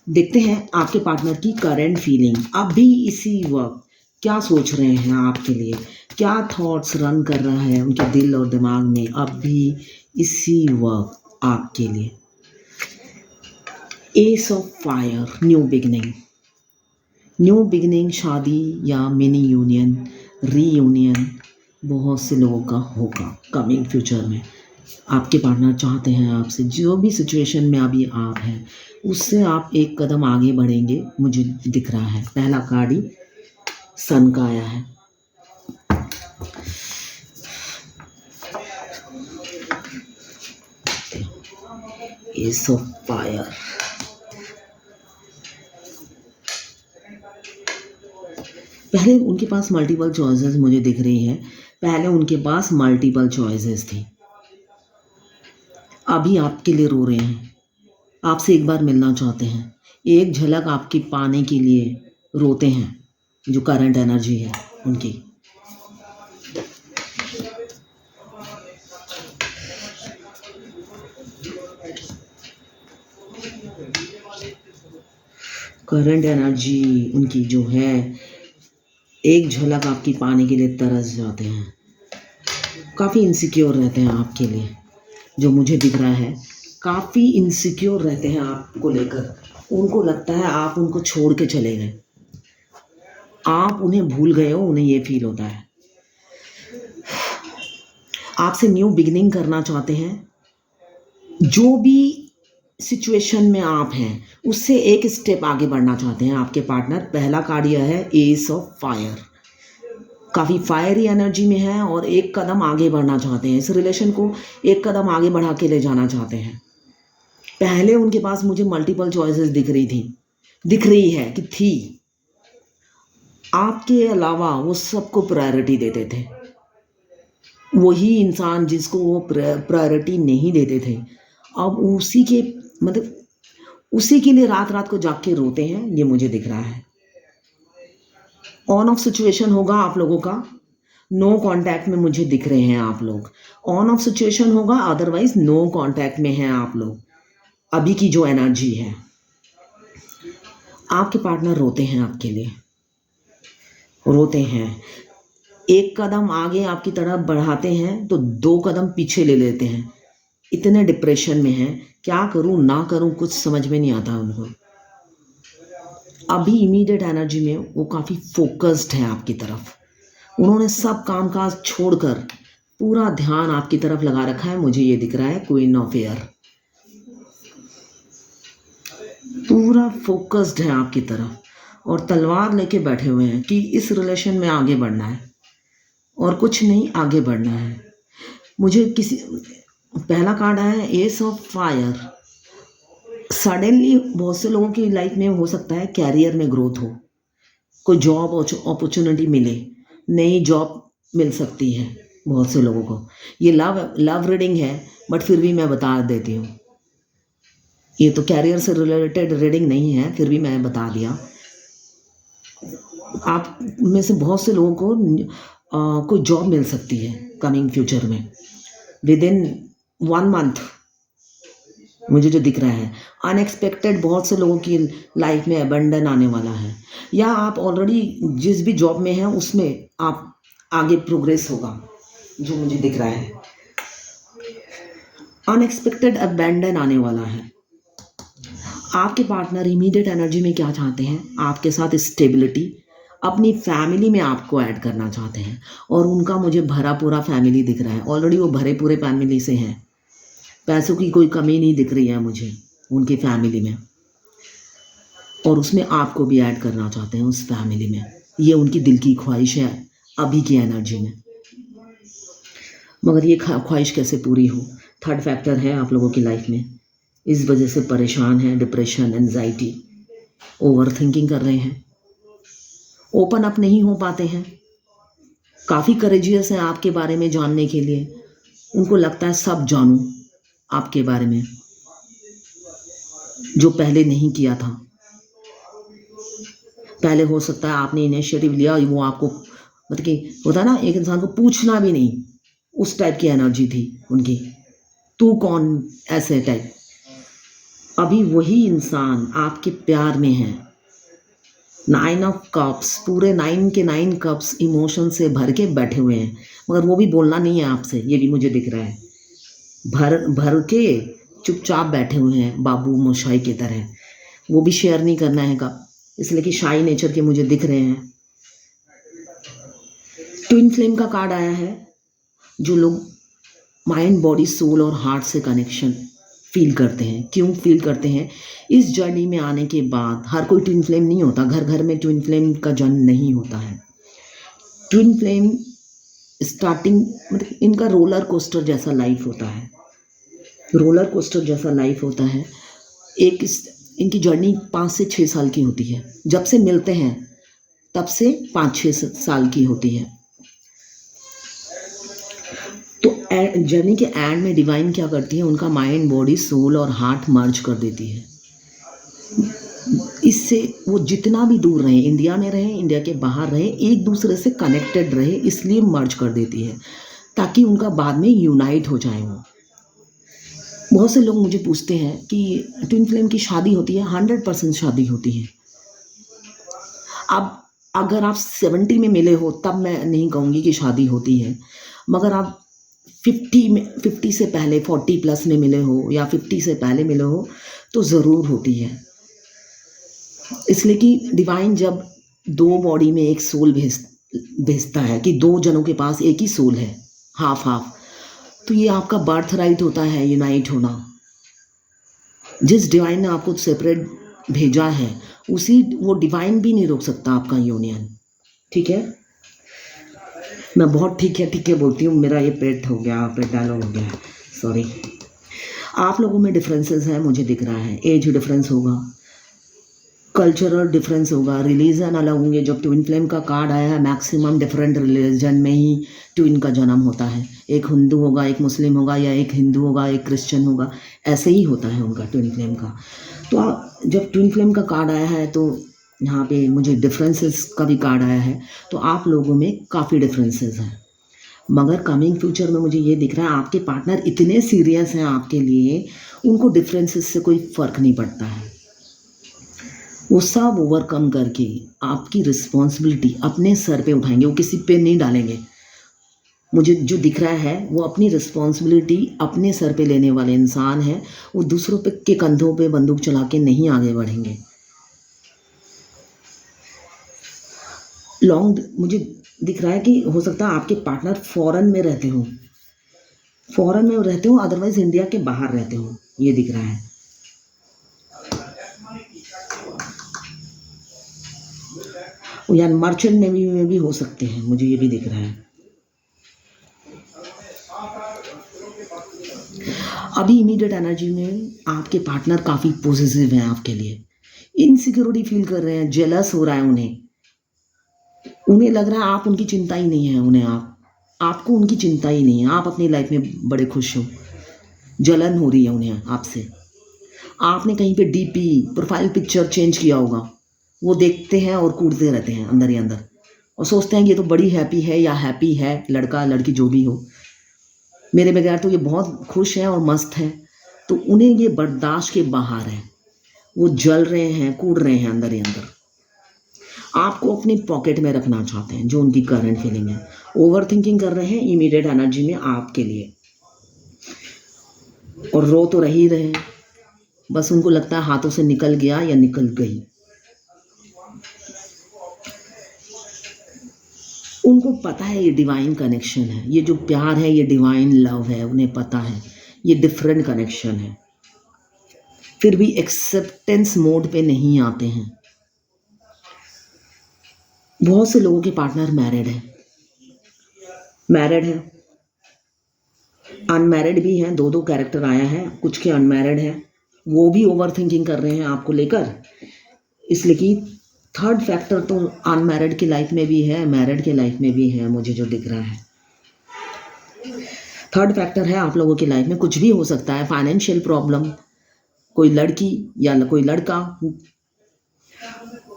देखते हैं आपके पार्टनर की करंट फीलिंग अभी इसी वक्त क्या सोच रहे हैं आपके लिए, क्या थॉट्स रन कर रहा है उनके दिल और दिमाग में अभी इसी वक्त आपके लिए। S of fire, new beginning, शादी या मिनी यूनियन, रीयूनियन बहुत से लोगों का होगा कमिंग फ्यूचर में। आपके पार्टनर चाहते हैं आपसे, जो भी सिचुएशन में अभी आप हैं उससे आप एक कदम आगे बढ़ेंगे, मुझे दिख रहा है। पहला कार्ड ही सन का आया है। एस ऑफ फायर, पहले उनके पास मल्टीपल चॉइसेस मुझे दिख रही है। पहले उनके पास मल्टीपल चॉइसेस थी, अभी आपके लिए रो रहे हैं, आपसे एक बार मिलना चाहते हैं, एक झलक आपकी पाने के लिए रोते हैं। जो करंट एनर्जी है उनकी, करंट एनर्जी उनकी जो है, एक झलक आपकी पाने के लिए तरस जाते हैं। काफ़ी इनसिक्योर रहते हैं आपके लिए, जो मुझे दिख रहा है। काफ़ी इनसिक्योर रहते हैं आपको लेकर। उनको लगता है आप उनको छोड़ के चले गए, आप उन्हें भूल गए हो, उन्हें ये फील होता है। आपसे न्यू बिगिनिंग करना चाहते हैं। जो भी सिचुएशन में आप हैं उससे एक स्टेप आगे बढ़ना चाहते हैं आपके पार्टनर। पहला कार्ड यह है एस ऑफ फायर, काफ़ी फायरी एनर्जी में है और एक कदम आगे बढ़ना चाहते हैं। इस रिलेशन को एक कदम आगे बढ़ा के ले जाना चाहते हैं। पहले उनके पास मुझे मल्टीपल चॉइसेस दिख रही है कि थी। आपके अलावा वो सबको प्रायोरिटी देते थे। वही इंसान जिसको वो प्रायोरिटी नहीं देते थे, अब उसी के मतलब उसी के लिए रात रात को जाग के रोते हैं, ये मुझे दिख रहा है। ऑन ऑफ सिचुएशन होगा आप लोगों का, नो कांटेक्ट में मुझे दिख रहे हैं आप लोग। ऑन ऑफ सिचुएशन होगा, अदरवाइज नो कांटेक्ट में हैं आप लोग। अभी की जो एनर्जी है, आपके पार्टनर रोते हैं आपके लिए, रोते हैं। एक कदम आगे आपकी तरफ बढ़ाते हैं तो दो कदम पीछे ले लेते हैं। इतने डिप्रेशन में हैं, क्या करूं ना करूं कुछ समझ में नहीं आता उनको। अभी इमीडिएट एनर्जी में वो काफ़ी फोकस्ड है आपकी तरफ। उन्होंने सब काम काज छोड़कर पूरा ध्यान आपकी तरफ लगा रखा है, मुझे ये दिख रहा है। क्वीन ऑफ एयर पूरा फोकस्ड है आपकी तरफ और तलवार लेके बैठे हुए हैं कि इस रिलेशन में आगे बढ़ना है और कुछ नहीं, आगे बढ़ना है। मुझे पहला कार्ड आया है एस ऑफ फायर। सडनली बहुत से लोगों की लाइफ में हो सकता है कैरियर में ग्रोथ हो, कोई जॉब अपॉर्चुनिटी मिले, नई जॉब मिल सकती है बहुत से लोगों को। ये लव रीडिंग है, बट फिर भी मैं बता देती हूँ, ये तो कैरियर से रिलेटेड रीडिंग नहीं है, फिर भी मैं बता दिया। आप में से बहुत से लोगों को कोई जॉब मिल सकती है कमिंग फ्यूचर में, विद इन 1 मंथ मुझे जो दिख रहा है। अनएक्सपेक्टेड बहुत से लोगों की लाइफ में अबंडन आने वाला है, या आप ऑलरेडी जिस भी जॉब में हैं उसमें आप आगे प्रोग्रेस होगा, जो मुझे दिख रहा है। अनएक्सपेक्टेड अबंडन आने वाला है। आपके पार्टनर इमीडिएट एनर्जी में क्या चाहते हैं, आपके साथ स्टेबिलिटी, अपनी फैमिली में आपको ऐड करना चाहते हैं। और उनका मुझे भरा पूरा फैमिली दिख रहा है, ऑलरेडी वो भरे पूरे फैमिली से हैं। पैसों की कोई कमी नहीं दिख रही है मुझे उनकी फैमिली में, और उसमें आपको भी ऐड करना चाहते हैं उस फैमिली में। ये उनकी दिल की ख्वाहिश है अभी की एनर्जी में, मगर ये ख्वाहिश कैसे पूरी हो। थर्ड फैक्टर है आप लोगों की लाइफ में, इस वजह से परेशान हैं, डिप्रेशन, एंजाइटी, ओवर थिंकिंग कर रहे हैं, ओपन अप नहीं हो पाते हैं। काफ़ी करेजियस हैं आपके बारे में जानने के लिए, उनको लगता है सब जानूं आपके बारे में, जो पहले नहीं किया था। पहले हो सकता है आपने इनिशिएटिव लिया, वो आपको मतलब कि होता है ना, एक इंसान को पूछना भी नहीं, उस टाइप की एनर्जी थी उनकी। तू कौन, ऐसे टाइप। अभी वही इंसान आपके प्यार में है। 9 ऑफ कप्स, पूरे 9 के 9 कप्स इमोशन से भर के बैठे हुए हैं, मगर वो भी बोलना नहीं है आपसे, ये भी मुझे दिख रहा है। भर भर के चुपचाप बैठे हुए हैं बाबू मोशाई की तरह, वो भी शेयर नहीं करना है कप, इसलिए कि शाई नेचर के मुझे दिख रहे हैं। ट्विन फ्लेम का कार्ड आया है। जो लोग माइंड बॉडी सोल और हार्ट से कनेक्शन फील करते हैं, क्यों फील करते हैं, इस जर्नी में आने के बाद हर कोई ट्विन फ्लेम नहीं होता, घर घर में ट्विन फ्लेम का जन्म नहीं होता है। ट्विन फ्लेम स्टार्टिंग मतलब इनका रोलर कोस्टर जैसा लाइफ होता है, रोलर कोस्टर जैसा लाइफ होता है। इनकी जर्नी 5 से 6 साल की होती है, जब से मिलते हैं तब से 5-6 साल की होती है। तो जर्नी के एंड में डिवाइन क्या करती है, उनका माइंड बॉडी सोल और हार्ट मर्ज कर देती है। इससे वो जितना भी दूर रहे, इंडिया में रहे, इंडिया के बाहर रहे, एक दूसरे से कनेक्टेड रहे, इसलिए मर्ज कर देती है ताकि उनका बाद में यूनाइट हो जाए। वो बहुत से लोग मुझे पूछते हैं कि ट्विन फ्लेम की शादी होती है, 100% शादी होती है। अब अगर आप 70 में मिले हो तब मैं नहीं कहूँगी कि शादी होती है, मगर आप 50 से पहले 40+ में मिले हो या 50 से पहले मिले हो तो ज़रूर होती है। इसलिए कि डिवाइन जब 2 बॉडी में एक सोल भेजता है कि 2 जनों के पास एक ही सोल है, हाफ हाफ, तो ये आपका बर्थ राइट होता है यूनाइट होना। जिस डिवाइन ने आपको सेपरेट भेजा है उसी वो डिवाइन भी नहीं रोक सकता आपका यूनियन। ठीक है, मैं बहुत ठीक है बोलती हूँ, मेरा ये पेट हो गया, पेट डायलॉग हो गया, सॉरी। आप लोगों में डिफरेंसेस हैं, मुझे दिख रहा है, एज डिफरेंस होगा, कल्चरल डिफरेंस होगा, रिलीजन अलग होंगे। जब ट्विन फ्लेम का कार्ड आया है, मैक्सिमम डिफरेंट रिलीजन में ही ट्विन का जन्म होता है। एक हिंदू होगा, एक मुस्लिम होगा, या एक हिंदू होगा, एक क्रिश्चियन होगा, ऐसे ही होता है उनका ट्विन फ्लेम का। तो जब ट्विन फ्लेम का कार्ड आया है तो यहाँ पे मुझे डिफरेंसेस का भी कार्ड आया है, तो आप लोगों में काफ़ी डिफरेंसेस हैं। मगर कमिंग फ्यूचर में मुझे ये दिख रहा है आपके पार्टनर इतने सीरियस हैं आपके लिए, उनको डिफरेंसेस से कोई फ़र्क नहीं पड़ता है। वो सब ओवरकम करके आपकी रिस्पॉन्सिबिलिटी अपने सर पे उठाएंगे, वो किसी पे नहीं डालेंगे। मुझे जो दिख रहा है वो अपनी रिस्पॉन्सिबिलिटी अपने सर पे लेने वाले इंसान हैं, वो दूसरों पे के कंधों पे बंदूक चला के नहीं आगे बढ़ेंगे। मुझे दिख रहा है कि हो सकता है आपके पार्टनर फॉरेन में रहते हो, अदरवाइज इंडिया के बाहर रहते हो, ये दिख रहा है। या मर्चेंट नेवी में भी हो सकते हैं, मुझे ये भी दिख रहा है। अभी इमीडिएट एनर्जी में आपके पार्टनर काफ़ी पॉजिटिव हैं आपके लिए, इनसिक्योरिटी फील कर रहे हैं, जेलस हो रहा है उन्हें लग रहा है आप उनकी चिंता ही नहीं है, उन्हें आपको उनकी चिंता ही नहीं है, आप अपनी लाइफ में बड़े खुश हो। जलन हो रही है उन्हें आपसे। आपने कहीं पे डीपी प्रोफाइल पिक्चर चेंज किया होगा, वो देखते हैं और कूदते रहते हैं अंदर ही अंदर, और सोचते हैं ये तो बड़ी हैप्पी है या हैप्पी है, लड़का लड़की जो भी हो, मेरे बगैर तो ये बहुत खुश है और मस्त है। तो उन्हें ये बर्दाश्त के बाहर है, वो जल रहे हैं, कूद रहे हैं अंदर ही अंदर। आपको अपनी पॉकेट में रखना चाहते हैं, जो उनकी करंट फीलिंग है। ओवर थिंकिंग कर रहे हैं इमीडिएट एनर्जी में आपके लिए, और रो तो रही रहे, बस उनको लगता है हाथों से निकल गया या निकल गई। उनको पता है ये डिवाइन कनेक्शन है, ये जो प्यार है ये डिवाइन लव है, उन्हें पता है ये डिफरेंट कनेक्शन है, फिर भी एक्सेप्टेंस मोड पे नहीं आते हैं। बहुत से लोगों के पार्टनर मैरिड है, अनमैरिड भी हैं, 2 कैरेक्टर आया है, कुछ के अनमैरिड हैं, वो भी ओवर थिंकिंग कर रहे हैं आपको लेकर, इसलिए कि थर्ड फैक्टर तो अनमैरिड की लाइफ में भी है, मैरिड की लाइफ में भी है, मुझे जो दिख रहा है थर्ड फैक्टर है आप लोगों की लाइफ में। कुछ भी हो सकता है, फाइनेंशियल प्रॉब्लम, कोई लड़की या कोई लड़का,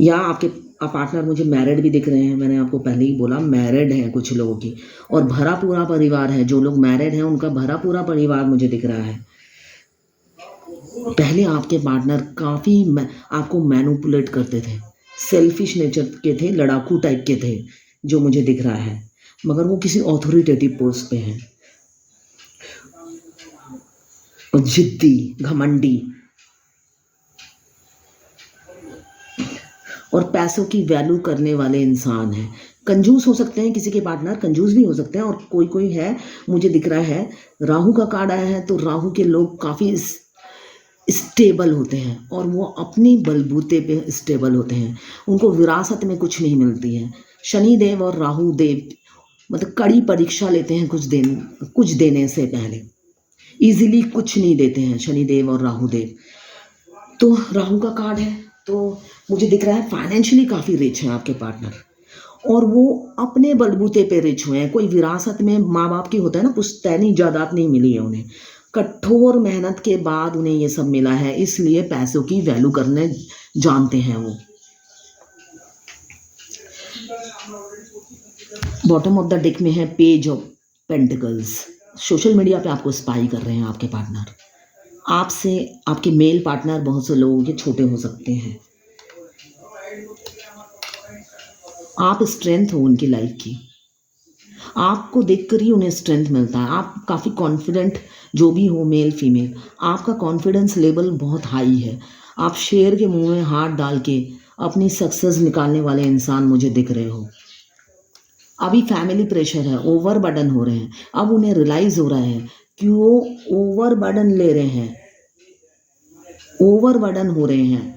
या आपके पार्टनर मुझे मैरिड भी दिख रहे हैं, मैंने आपको पहले ही बोला मैरिड है कुछ लोगों की, और भरा पूरा परिवार है। जो लोग मैरिड हैं उनका भरा पूरा परिवार मुझे दिख रहा है। पहले आपके पार्टनर काफ़ी आपको मैनिपुलेट करते थे, सेल्फिश नेचर के थे, लड़ाकू टाइप के थे, जो मुझे दिख रहा है, मगर वो किसी ऑथोरिटेटिव पोस्ट पे हैं, और जिद्दी, घमंडी और पैसों की वैल्यू करने वाले इंसान हैं। कंजूस हो सकते हैं, किसी के पार्टनर कंजूस भी हो सकते हैं, और कोई कोई है, मुझे दिख रहा है राहु का कार्ड आया है, तो राहु के लोग काफ़ी स्टेबल होते हैं और वो अपनी बलबूते पे स्टेबल होते हैं, उनको विरासत में कुछ नहीं मिलती है। शनि देव और राहु देव मतलब कड़ी परीक्षा लेते हैं कुछ देने से पहले, इजीली कुछ नहीं देते हैं शनि देव और राहु देव। तो राहु का कार्ड है, तो मुझे दिख रहा है फाइनेंशियली काफ़ी रिच है आपके पार्टनर, और वो अपने बलबूते पे रिच हुए हैं। कोई विरासत में माँ बाप की होता है ना, पुश्तैनी जायदाद नहीं मिली है उन्हें, कठोर मेहनत के बाद उन्हें ये सब मिला है, इसलिए पैसों की वैल्यू करने जानते हैं वो। बॉटम ऑफ द डेक में है page of pentacles. Social media पे आपको स्पाई कर रहे हैं आपके पार्टनर, आपसे आपके मेल पार्टनर बहुत से लोगों के छोटे हो सकते हैं। आप स्ट्रेंथ हो उनकी लाइफ की, आपको देखकर ही उन्हें स्ट्रेंथ मिलता है। आप काफ़ी कॉन्फिडेंट, जो भी हो मेल फीमेल, आपका कॉन्फिडेंस लेवल बहुत हाई है। आप शेर के मुंह में हाथ डाल के अपनी सक्सेस निकालने वाले इंसान मुझे दिख रहे हो। अभी फैमिली प्रेशर है, ओवर बर्डन हो रहे हैं, अब उन्हें रियलाइज़ हो रहा है कि वो ओवर बर्डन ले रहे हैं, ओवर बर्डन हो रहे हैं।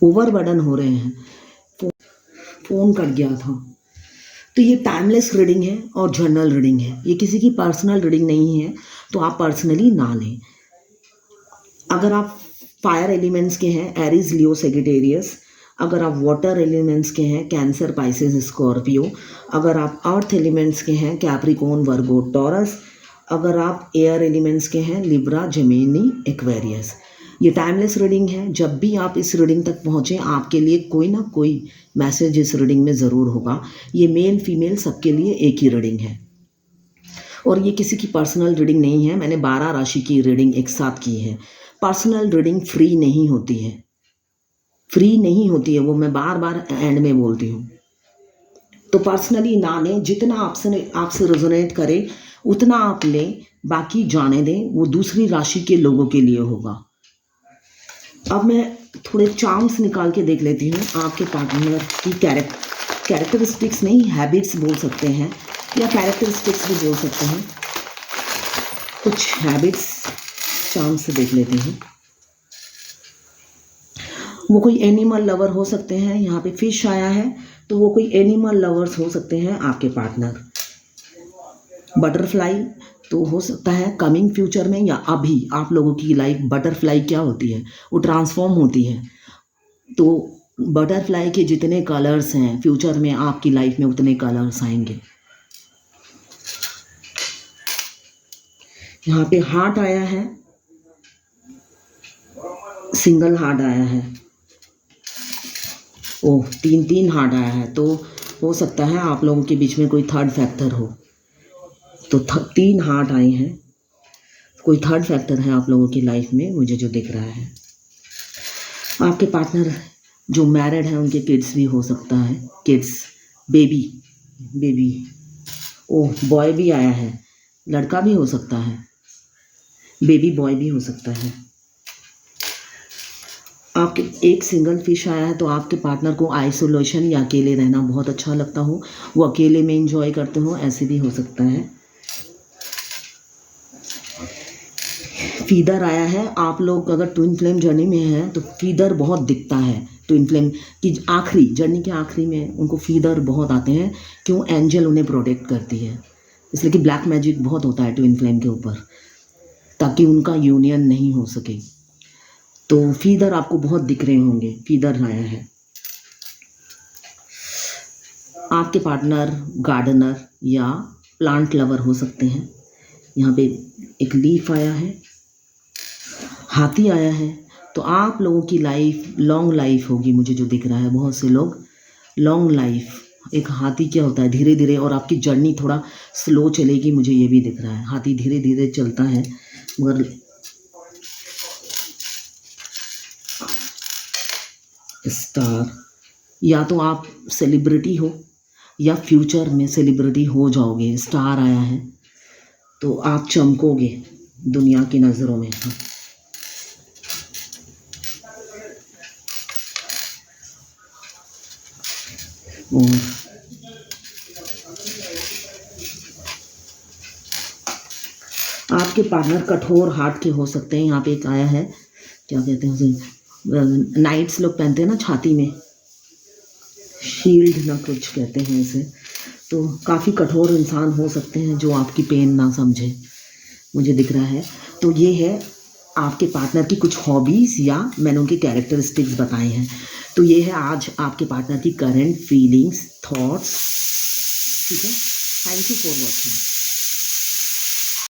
ओवर बर्डन हो रहे हैं। फ़ोन कट गया था। तो ये टाइमलेस रीडिंग है और जर्नल रीडिंग है, ये किसी की पर्सनल रीडिंग नहीं है, तो आप पर्सनली ना लें। अगर आप फायर एलिमेंट्स के हैं, एरीज, लियो, सेजिटेरियस। अगर आप वाटर एलिमेंट्स के हैं, कैंसर, पाइसेस, स्कॉर्पियो। अगर आप अर्थ एलिमेंट्स के हैं, कैप्रिकॉर्न, वर्गो, टॉरस। अगर आप एयर एलिमेंट्स के हैं, लिब्रा, जेमिनी, एक्वेरियस। ये टाइमलेस रीडिंग है। जब भी आप इस रीडिंग तक पहुँचें, आपके लिए कोई ना कोई मैसेज इस रीडिंग में ज़रूर होगा। ये मेल फीमेल सबके लिए एक ही रीडिंग है, और ये किसी की पर्सनल रीडिंग नहीं है। मैंने 12 राशि की रीडिंग एक साथ की है। पर्सनल रीडिंग फ्री नहीं होती है, फ्री नहीं होती है, वो मैं बार बार एंड में बोलती हूँ। तो पर्सनली ना लें, जितना आपसे रेजोनेट करे उतना आप लें, बाकी जाने दें, वो दूसरी राशि के लोगों के लिए होगा। अब मैं थोड़े चार्म्स निकाल के देख लेती हूँ आपके पार्टनर की कैरेक्टरिस्टिक्स नहीं, हैबिट्स बोल सकते हैं, या कैरेक्टरिस्टिक्स भी बोल सकते हैं। कुछ हैबिट्स चार्म से देख लेते हैं। वो कोई एनिमल लवर हो सकते हैं, यहाँ पे फिश आया है, तो वो कोई एनिमल लवर्स हो सकते हैं आपके पार्टनर। बटरफ्लाई तो हो सकता है कमिंग फ्यूचर में, या अभी आप लोगों की लाइफ। बटरफ्लाई क्या होती है, वो ट्रांसफॉर्म होती है, तो बटरफ्लाई के जितने कलर्स हैं फ्यूचर में आपकी लाइफ में उतने कलर्स आएंगे। यहाँ पे हार्ट आया है, सिंगल हार्ट आया है, ओह 3 हार्ट आया है, तो हो सकता है आप लोगों के बीच में कोई थर्ड फैक्टर हो। तो 3 हार्ट आए हैं, कोई थर्ड फैक्टर है आप लोगों की लाइफ में, मुझे जो दिख रहा है। आपके पार्टनर जो मैरिड हैं उनके किड्स भी हो सकता है, किड्स, बेबी। ओह बॉय भी आया है, लड़का भी हो सकता है, बेबी बॉय भी हो सकता है। आपके एक सिंगल फिश आया है, तो आपके पार्टनर को आइसोलेशन या अकेले रहना बहुत अच्छा लगता हो, वो अकेले में एंजॉय करते हो, ऐसे भी हो सकता है। फीदर आया है, आप लोग अगर ट्विन फ्लेम जर्नी में हैं तो फीदर बहुत दिखता है। ट्विन फ्लेम की आखिरी जर्नी के आखिरी में उनको फीदर बहुत आते हैं, क्यों, एंजल उन्हें प्रोटेक्ट करती है, इसलिए कि ब्लैक मैजिक बहुत होता है ट्विन फ्लेम के ऊपर, ताकि उनका यूनियन नहीं हो सके। तो फीदर आपको बहुत दिख रहे होंगे, फीदर आया है। आपके पार्टनर गार्डनर या प्लांट लवर हो सकते हैं। यहाँ पे एक लीफ आया है, हाथी आया है, तो आप लोगों की लाइफ लॉन्ग लाइफ होगी, मुझे जो दिख रहा है बहुत से लोग लॉन्ग लाइफ। एक हाथी क्या होता है, धीरे धीरे, और आपकी जर्नी थोड़ा स्लो चलेगी, मुझे ये भी दिख रहा है। हाथी धीरे धीरे चलता है मगर स्टार, या तो आप सेलिब्रिटी हो या फ्यूचर में सेलिब्रिटी हो जाओगे। स्टार आया है तो आप चमकोगे दुनिया की नज़रों में। और आपके पार्टनर कठोर हार्ट के हो सकते हैं। यहाँ पे एक आया है, क्या कहते हैं उसे, नाइट्स लोग पहनते हैं ना छाती में, शील्ड ना कुछ कहते हैं इसे। तो काफ़ी कठोर इंसान हो सकते हैं जो आपकी पेन ना समझे, मुझे दिख रहा है। तो ये है आपके पार्टनर की कुछ हॉबीज़, या मैंने उनके कैरेक्टरिस्टिक्स बताए हैं। तो ये है आज आपके पार्टनर की करंट फीलिंग्स, थॉट्स। ठीक है, थैंक यू फॉर वॉचिंग।